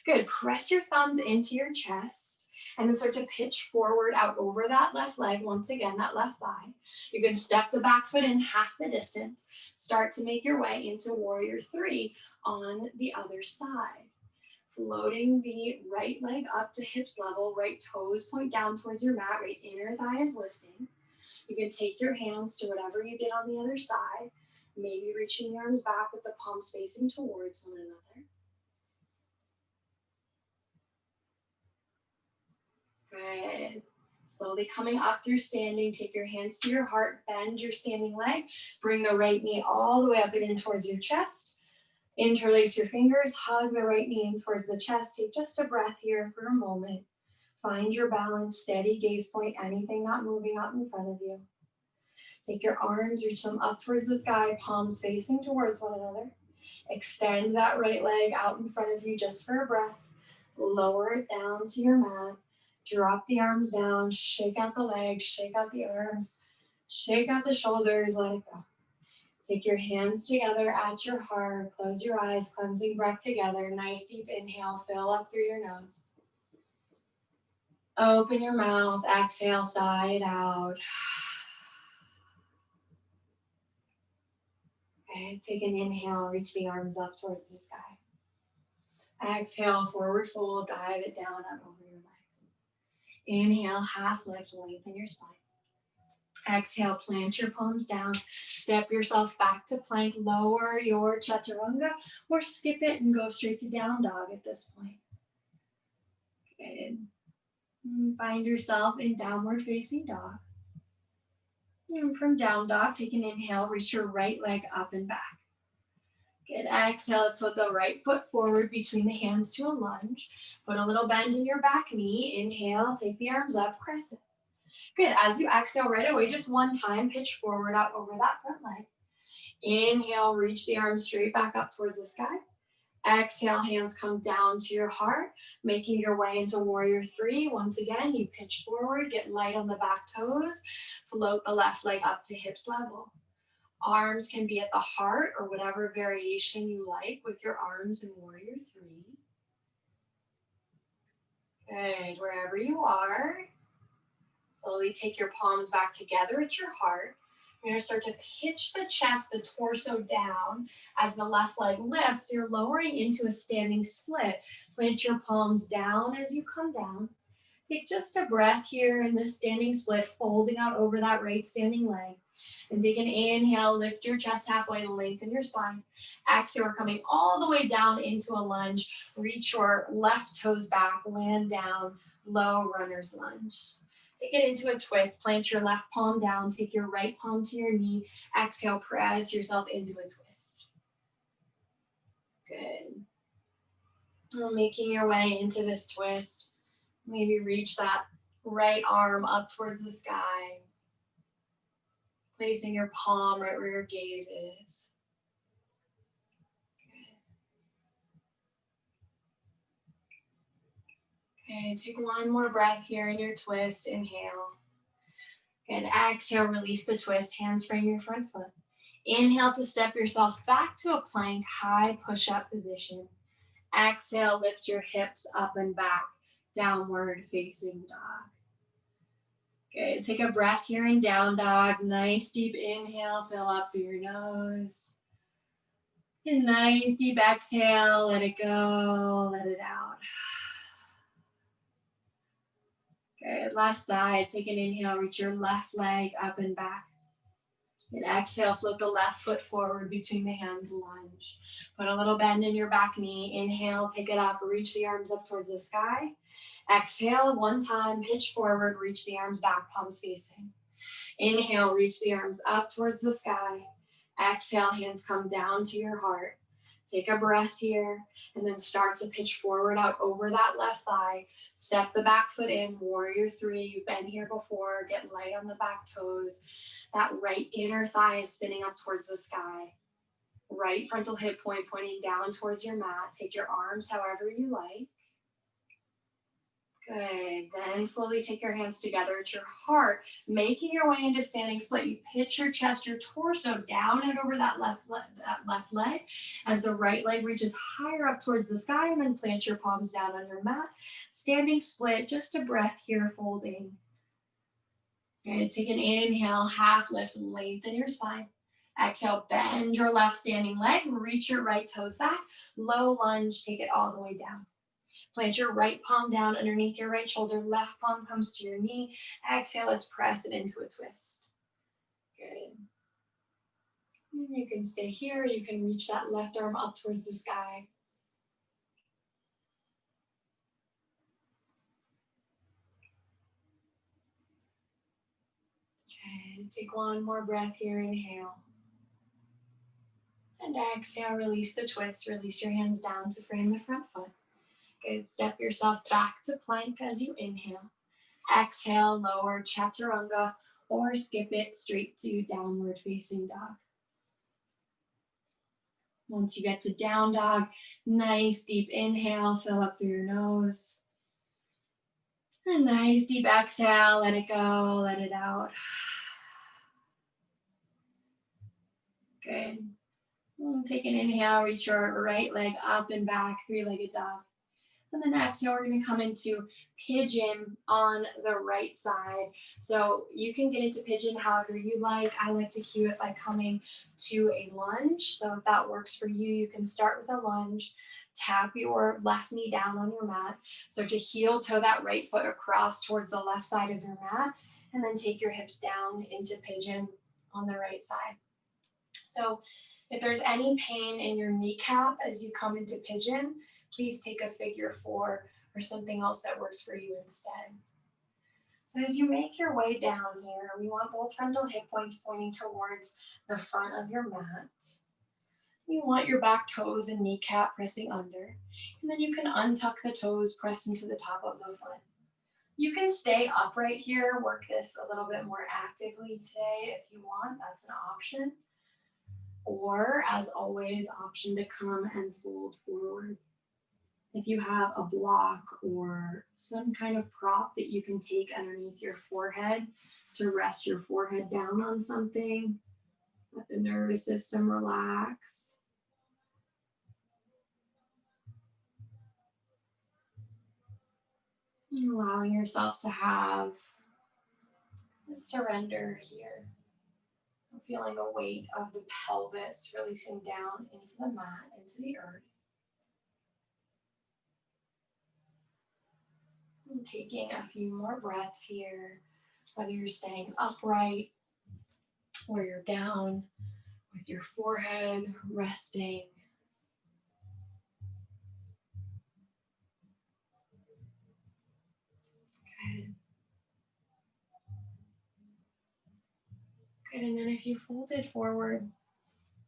Good, press your thumbs into your chest and then start to pitch forward out over that left leg. Once again, that left thigh. You can step the back foot in half the distance. Start to make your way into warrior three on the other side. Floating the right leg up to hips level, right toes point down towards your mat, right inner thigh is lifting. You can take your hands to whatever you did on the other side, maybe reaching your arms back with the palms facing towards one another. Good. Slowly coming up through standing, take your hands to your heart, bend your standing leg, bring the right knee all the way up and in towards your chest. Interlace your fingers, hug the right knee in towards the chest. Take just a breath here for a moment. Find your balance, steady gaze point, anything not moving out in front of you. Take your arms, reach them up towards the sky, palms facing towards one another. Extend that right leg out in front of you just for a breath. Lower it down to your mat. Drop the arms down, shake out the legs, shake out the arms, shake out the shoulders, let it go. Take your hands together at your heart. Close your eyes, cleansing breath together. Nice deep inhale, fill up through your nose. Open your mouth, exhale, sigh it out. Okay, take an inhale, reach the arms up towards the sky. Exhale, forward fold, dive it down up over your legs. Inhale, half lift, lengthen your spine. Exhale, plant your palms down, step yourself back to plank, lower your chaturanga, or skip it and go straight to down dog at this point. Good. Find yourself in downward facing dog. And from down dog, take an inhale, reach your right leg up and back. Good. Exhale, let's flip the right foot forward between the hands to a lunge. Put a little bend in your back knee. Inhale, take the arms up, press it. Good. As you exhale right away, just one time, pitch forward out over that front leg. Inhale, reach the arms straight back up towards the sky. Exhale, hands come down to your heart, making your way into warrior three. Once again, you pitch forward, get light on the back toes, float the left leg up to hips level. Arms can be at the heart or whatever variation you like with your arms in warrior three. Good, wherever you are, slowly take your palms back together at your heart. You're going to start to pitch the chest, the torso down. As the left leg lifts, you're lowering into a standing split. Plant your palms down as you come down. Take just a breath here in this standing split, folding out over that right standing leg. And take an inhale, lift your chest halfway, lengthen your spine. Exhale, we're coming all the way down into a lunge. Reach your left toes back, land down, low runner's lunge. Take it into a twist. Plant your left palm down. Take your right palm to your knee. Exhale, press yourself into a twist. Good. Making your way into this twist. Maybe reach that right arm up towards the sky. Placing your palm right where your gaze is. Okay, take one more breath here in your twist. Inhale. Good. Exhale, release the twist. Hands frame your front foot. Inhale to step yourself back to a plank, high push-up position. Exhale, lift your hips up and back, downward facing dog. Good. Take a breath here in down dog. Nice deep inhale, fill up through your nose. And nice deep exhale, let it go, let it out. Good. Last side, take an inhale, reach your left leg up and back. And exhale, flip the left foot forward between the hands, lunge. Put a little bend in your back knee. Inhale, take it up, reach the arms up towards the sky. Exhale, one time, pitch forward, reach the arms back, palms facing. Inhale, reach the arms up towards the sky. Exhale, hands come down to your heart. Take a breath here, and then start to pitch forward out over that left thigh. Step the back foot in, warrior three. You've been here before. Get light on the back toes. That right inner thigh is spinning up towards the sky. Right frontal hip point pointing down towards your mat. Take your arms however you like. Good. Then slowly take your hands together at your heart, making your way into standing split. You pitch your chest, your torso down and over that left leg as the right leg reaches higher up towards the sky, and then plant your palms down on your mat. Standing split, just a breath here, folding. Good. Take an inhale, half lift, lengthen your spine. Exhale, bend your left standing leg, reach your right toes back. Low lunge, take it all the way down. Plant your right palm down underneath your right shoulder. Left palm comes to your knee. Exhale, let's press it into a twist. Good. And you can stay here. You can reach that left arm up towards the sky. Okay, take one more breath here. Inhale. And exhale, release the twist. Release your hands down to frame the front foot. Good. Step yourself back to plank as you inhale. Exhale, lower chaturanga, or skip it straight to downward facing dog. Once you get to down dog, nice deep inhale, fill up through your nose. A nice deep exhale, let it go, let it out. Good. Take an inhale, reach your right leg up and back, three-legged dog. And then exhale, we're going to come into pigeon on the right side. So you can get into pigeon however you like. I like to cue it by coming to a lunge. So if that works for you, you can start with a lunge. Tap your left knee down on your mat. So to heel toe that right foot across towards the left side of your mat. And then take your hips down into pigeon on the right side. So if there's any pain in your kneecap as you come into pigeon, please take a figure 4 or something else that works for you instead. So as you make your way down here, we want both frontal hip points pointing towards the front of your mat. You want your back toes and kneecap pressing under. And then you can untuck the toes, press into the top of the foot. You can stay upright here, work this a little bit more actively today if you want, that's an option. Or, as always, option to come and fold forward. If you have a block or some kind of prop that you can take underneath your forehead to rest your forehead down on something, let the nervous system relax. And allowing yourself to have a surrender here. Feeling the weight of the pelvis releasing down into the mat, into the earth. And taking a few more breaths here, whether you're staying upright or you're down with your forehead resting. Good. Good, and then if you folded forward,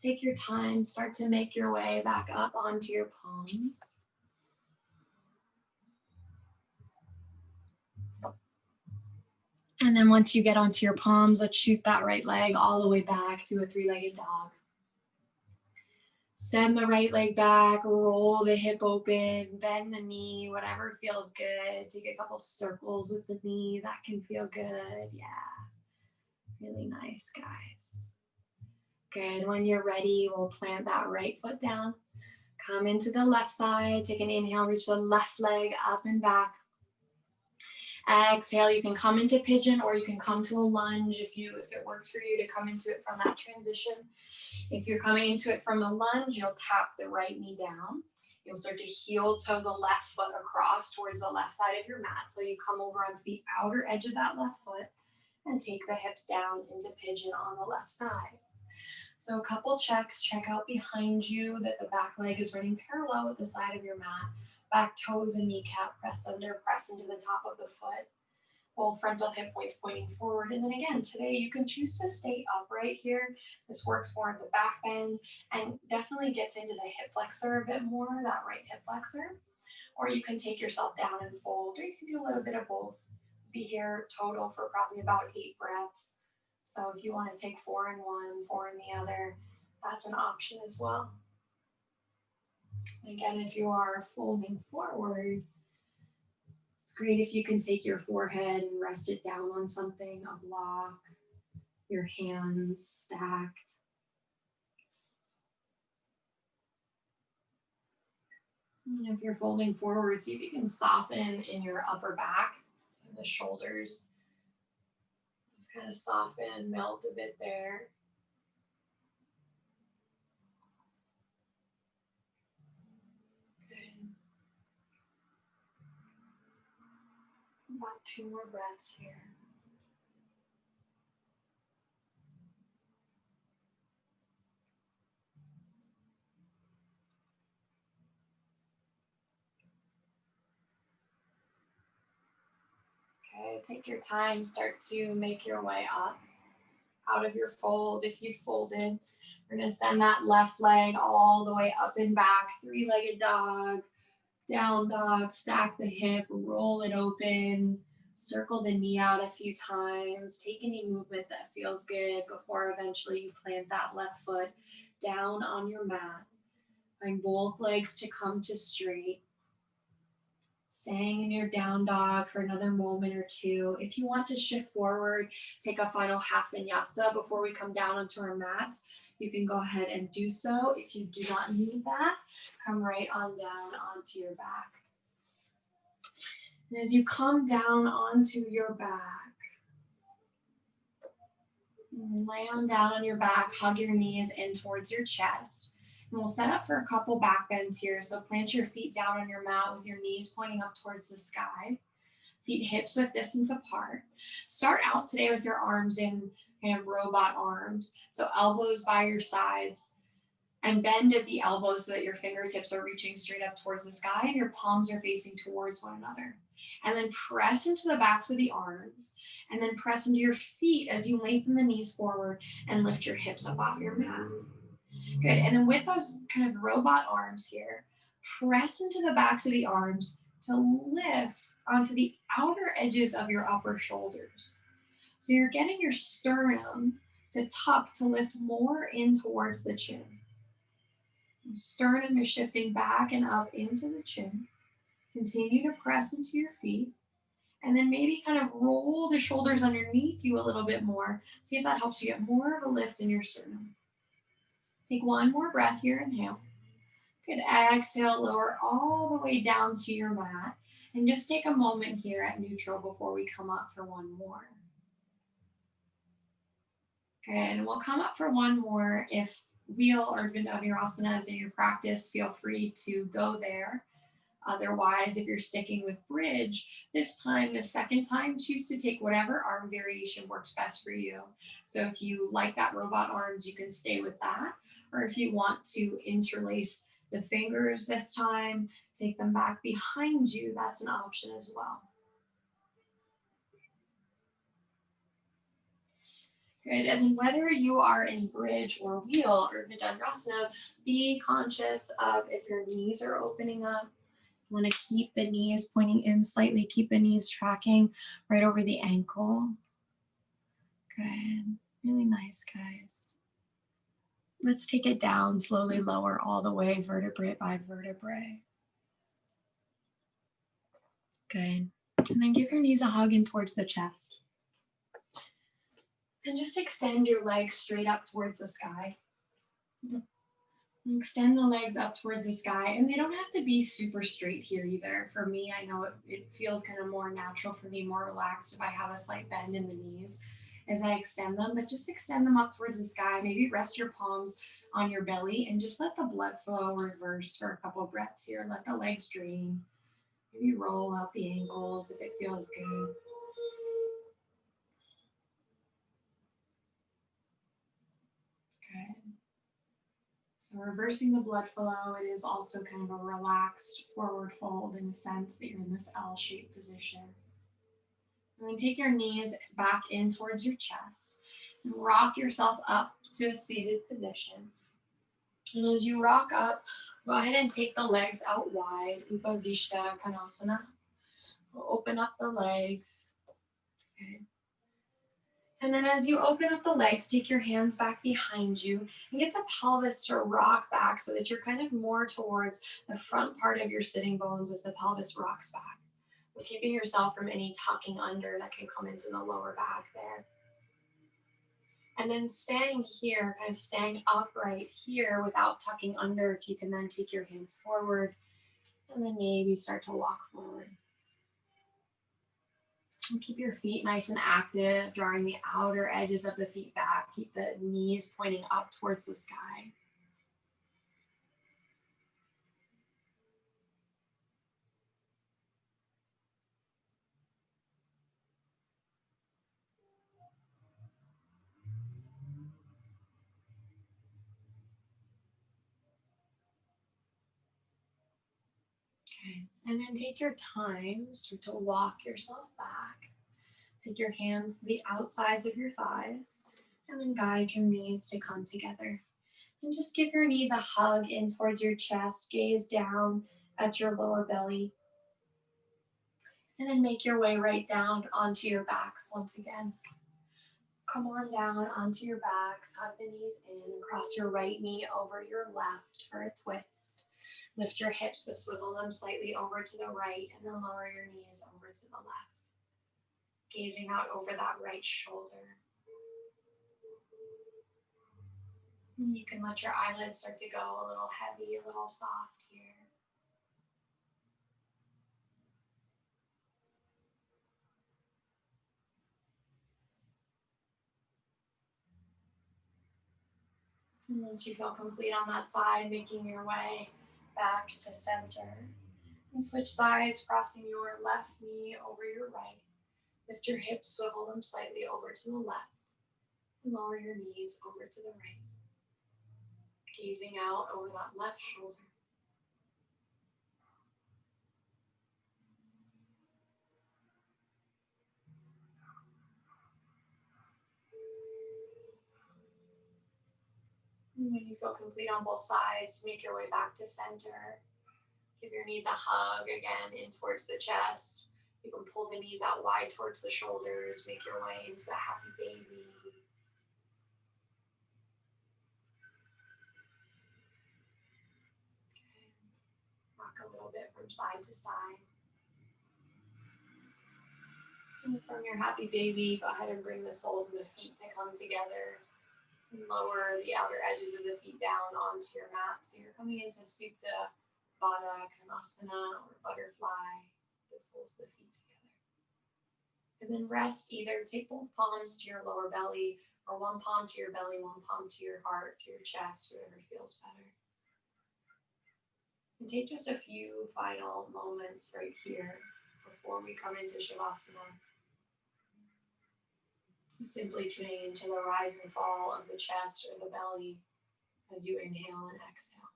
take your time, start to make your way back up onto your palms. And then once you get onto your palms, let's shoot that right leg all the way back to a three-legged dog. Send the right leg back, roll the hip open, bend the knee, whatever feels good. Take a couple circles with the knee, that can feel good. Yeah, really nice, guys. Good, when you're ready, we'll plant that right foot down. Come into the left side, take an inhale, reach the left leg up and back. Exhale, you can come into pigeon or you can come to a lunge if it works for you to come into it from that transition. If you're coming into it from a lunge, you'll tap the right knee down. You'll start to heel toe the left foot across towards the left side of your mat. So you come over onto the outer edge of that left foot and take the hips down into pigeon on the left side. So a couple checks, check out behind you that the back leg is running parallel with the side of your mat. Back toes and kneecap press under, press into the top of the foot. Both frontal hip points pointing forward. And then again, today you can choose to stay upright here. This works more at the back bend and definitely gets into the hip flexor a bit more, that right hip flexor. Or you can take yourself down and fold, or you can do a little bit of both. Be here total for probably about 8 breaths. So if you want to take 4 in one, 4 in the other, that's an option as well. Again, if you are folding forward, it's great if you can take your forehead and rest it down on something, a block, your hands stacked. And if you're folding forward, see if you can soften in your upper back, so the shoulders. Just kind of soften, melt a bit there. About 2 more breaths here. Okay, take your time, start to make your way up out of your fold. If you folded, we're gonna send that left leg all the way up and back, three-legged dog, down dog, stack the hip, roll it open, circle the knee out a few times, take any movement that feels good before eventually you plant that left foot down on your mat. Find both legs to come to straight. Staying in your down dog for another moment or two. If you want to shift forward, take a final half vinyasa before we come down onto our mats. You can go ahead and do so. If you do not need that, come right on down onto your back. And as you come down onto your back, land down on your back, hug your knees in towards your chest. And we'll set up for a couple back bends here. So plant your feet down on your mat with your knees pointing up towards the sky. Feet hips width distance apart. Start out today with your arms in kind of robot arms. So elbows by your sides and bend at the elbows so that your fingertips are reaching straight up towards the sky and your palms are facing towards one another. And then press into the backs of the arms and then press into your feet as you lengthen the knees forward and lift your hips up off your mat. Good. And then with those kind of robot arms here, press into the backs of the arms to lift onto the outer edges of your upper shoulders. So you're getting your sternum to tuck to lift more in towards the chin. The sternum is shifting back and up into the chin. Continue to press into your feet. And then maybe kind of roll the shoulders underneath you a little bit more. See if that helps you get more of a lift in your sternum. Take one more breath here. Inhale. Good. Exhale, lower all the way down to your mat. And just take a moment here at neutral before we come up for one more. Good. And we'll come up for one more. If wheel or Vinyasa is in your practice, feel free to go there. Otherwise, if you're sticking with bridge, this time, the second time, choose to take whatever arm variation works best for you. So if you like that robot arms, you can stay with that. Or if you want to interlace the fingers this time, take them back behind you, that's an option as well. Good, and whether you are in bridge or wheel or Vinyasa, be conscious of if your knees are opening up. You want to keep the knees pointing in slightly, keep the knees tracking right over the ankle. Good, really nice, guys. Let's take it down, slowly lower all the way, vertebrae by vertebrae. Good, and then give your knees a hug in towards the chest. And just extend your legs straight up towards the sky. Extend the legs up towards the sky, and they don't have to be super straight here either. For me, I know it feels kind of more natural for me, more relaxed if I have a slight bend in the knees as I extend them, but just extend them up towards the sky. Maybe rest your palms on your belly and just let the blood flow reverse for a couple breaths here. Let the legs drain. Maybe roll out the ankles if it feels good. Good. So reversing the blood flow, it is also kind of a relaxed forward fold in the sense that you're in this L-shaped position. And then take your knees back in towards your chest and rock yourself up to a seated position. And as you rock up, go ahead and take the legs out wide, Upavishta Konasana. We'll open up the legs. Okay. And then as you open up the legs, take your hands back behind you and get the pelvis to rock back so that you're kind of more towards the front part of your sitting bones as the pelvis rocks back. Keeping yourself from any tucking under that can come into the lower back there. And then staying here, kind of staying upright here without tucking under, if you can then take your hands forward and then maybe start to walk forward. And keep your feet nice and active, drawing the outer edges of the feet back. Keep the knees pointing up towards the sky. Okay. And then take your time, start to walk yourself back. Take your hands to the outsides of your thighs and then guide your knees to come together. And just give your knees a hug in towards your chest, gaze down at your lower belly. And then make your way right down onto your backs once again. Come on down onto your backs, hug the knees in, cross your right knee over your left for a twist. Lift your hips to swivel them slightly over to the right and then lower your knees over to the left. Gazing out over that right shoulder. And you can let your eyelids start to go a little heavy, a little soft here. And once you feel complete on that side, making your way back to center. And switch sides, crossing your left knee over your right. Lift your hips, swivel them slightly over to the left. And lower your knees over to the right. Gazing out over that left shoulder. And when you feel complete on both sides, make your way back to center. Give your knees a hug again in towards the chest. You can pull the knees out wide towards the shoulders. Make your way into a happy baby. Okay. Rock a little bit from side to side. And from your happy baby, go ahead and bring the soles of the feet to come together. Lower the outer edges of the feet down onto your mat. So you're coming into Supta, Baddha, Konasana, or butterfly. The soles of the feet together. And then rest either. Take both palms to your lower belly, or one palm to your belly, one palm to your heart, to your chest, whatever feels better. And take just a few final moments right here before we come into Shavasana. Simply tuning into the rise and fall of the chest or the belly as you inhale and exhale.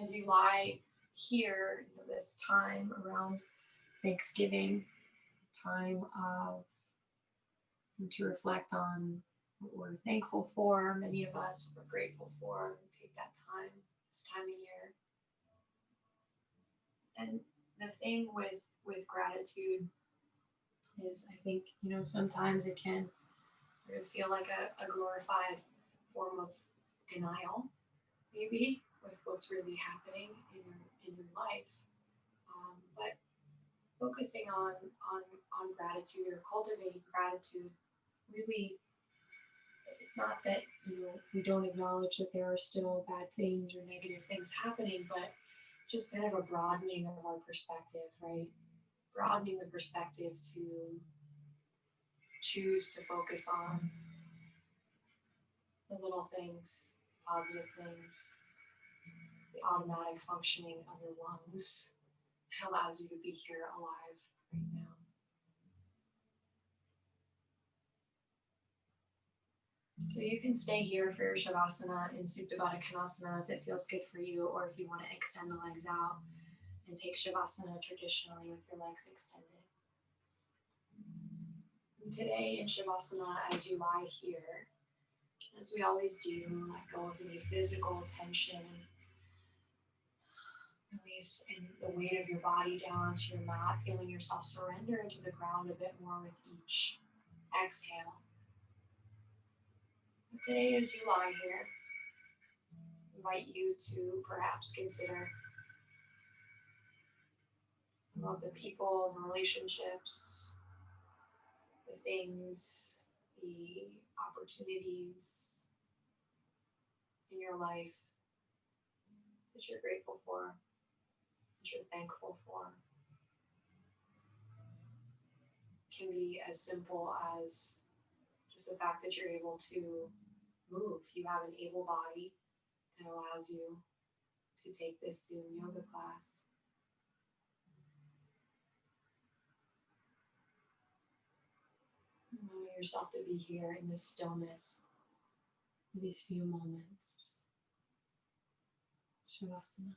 As you lie here, this time around Thanksgiving, time to reflect on what we're thankful for. Many of us we're grateful for. Take that time, this time of year. And the thing with gratitude is, I think, sometimes it can sort of feel like a glorified form of denial, maybe, with what's really happening in your life. But focusing on gratitude or cultivating gratitude, really, it's not that we don't acknowledge that there are still bad things or negative things happening, but just kind of a broadening of our perspective, right? Broadening the perspective to choose to focus on the little things, the positive things, the automatic functioning of your lungs that allows you to be here alive right now. So you can stay here for your Shavasana in Supta Baddha Konasana if it feels good for you, or if you want to extend the legs out and take Shavasana traditionally with your legs extended. And today in Shavasana, as you lie here, as we always do, let go of any physical tension. Release the weight of your body down onto your mat, feeling yourself surrender into the ground a bit more with each exhale. But today, as you lie here, I invite you to perhaps consider some of the people, the relationships, the things, the opportunities in your life that you're grateful for, that you're thankful for. It can be as simple as just the fact that you're able to move. You have an able body that allows you to take this Zoom yoga class. Allow yourself to be here in this stillness for these few moments. Shavasana.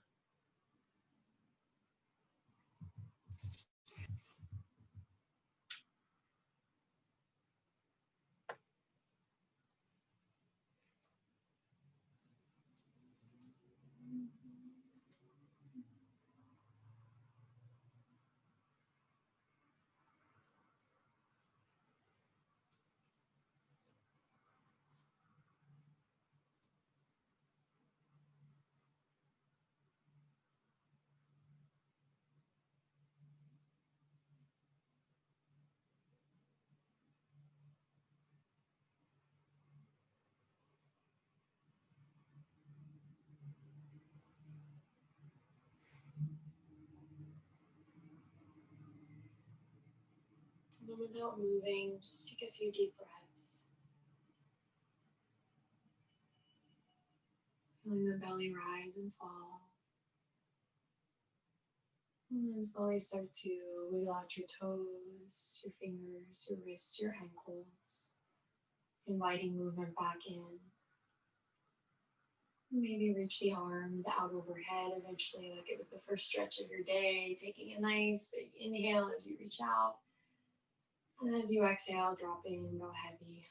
And then without moving, just take a few deep breaths. Feeling the belly rise and fall. And then slowly start to wiggle out your toes, your fingers, your wrists, your ankles. Inviting movement back in. Maybe reach the arms out overhead eventually, like it was the first stretch of your day. Taking a nice big inhale as you reach out. And as you exhale, drop in, go heavy.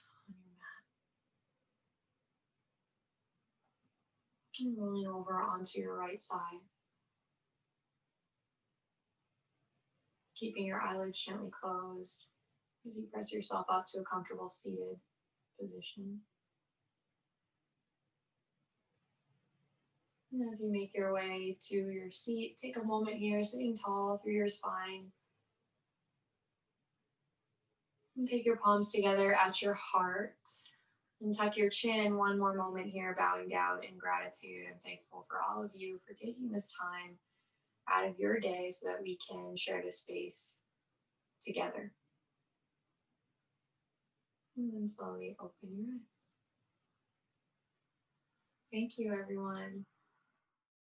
And rolling over onto your right side. Keeping your eyelids gently closed as you press yourself up to a comfortable seated position. And as you make your way to your seat, take a moment here, sitting tall through your spine. And take your palms together at your heart. And tuck your chin one more moment here, bowing down in gratitude. I'm thankful for all of you for taking this time out of your day so that we can share this space together. And then slowly open your eyes. Thank you, everyone.